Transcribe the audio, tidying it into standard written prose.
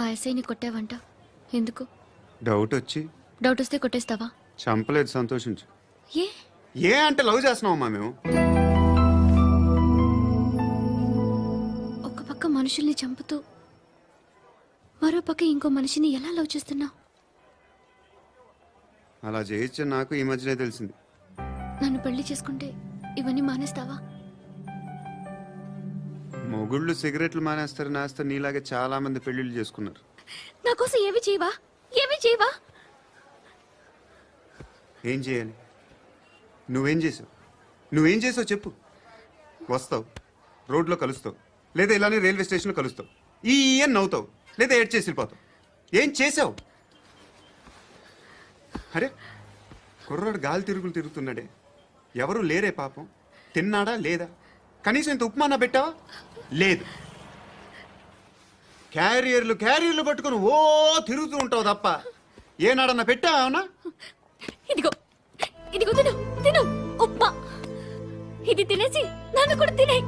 ఆ ఎస్ఐని కొట్టావంట, ఎందుకు? డౌట్ వచ్చి. డౌట్ వస్తే కొట్టేస్తావా? చంపలేదు, సంతోషించు. ఏ ఏ అంటే లవ్ చేస్తున్నావమ్మా మేము. ఒక పక్క మనుషుల్ని చంపుతూ మరో పక్క ఇంకో మనిషిని ఎలా లవ్ చేస్తున్నావు? అలా చేయొచ్చని నాకు ఈ మధ్యనే తెలిసింది. నన్ను పెళ్లి చేసుకుంటే ఇవన్నీ మానేస్తావా? మొగుళ్ళు సిగరెట్లు మానేస్తారు, నేస్తారు. నీలాగే చాలా మంది పెళ్లిళ్ళు చేసుకున్నారు. నా కోసం ఏమి చేయవా? ఏమి చేయవా? ఏం చేయాలి? నువ్వేం చేసావు చెప్పు. వస్తావు, రోడ్లో కలుస్తావు, లేదా ఇలానే రైల్వే స్టేషన్లో కలుస్తావు. ఈ అని నవ్వుతావు, లేదా ఏడ్ చేసి వెళ్ళిపోతావు. ఏం చేసావు? అరే కుర్రాడు గాలి తిరుగుతున్నాడే, ఎవరు లేరే పాపం. తిన్నాడా లేదా? కనీసం ఇంత ఉప్మానా పెట్టావా? లేదు. క్యారియర్లు పట్టుకుని ఓ తిరుగుతూ ఉంటావు తప్ప ఏనాడన్నా పెట్టావా? ఇదిగో ఇదిగో తిను తిను ఉప్మా. ఇది తినేసి నన్ను కూడా తినే.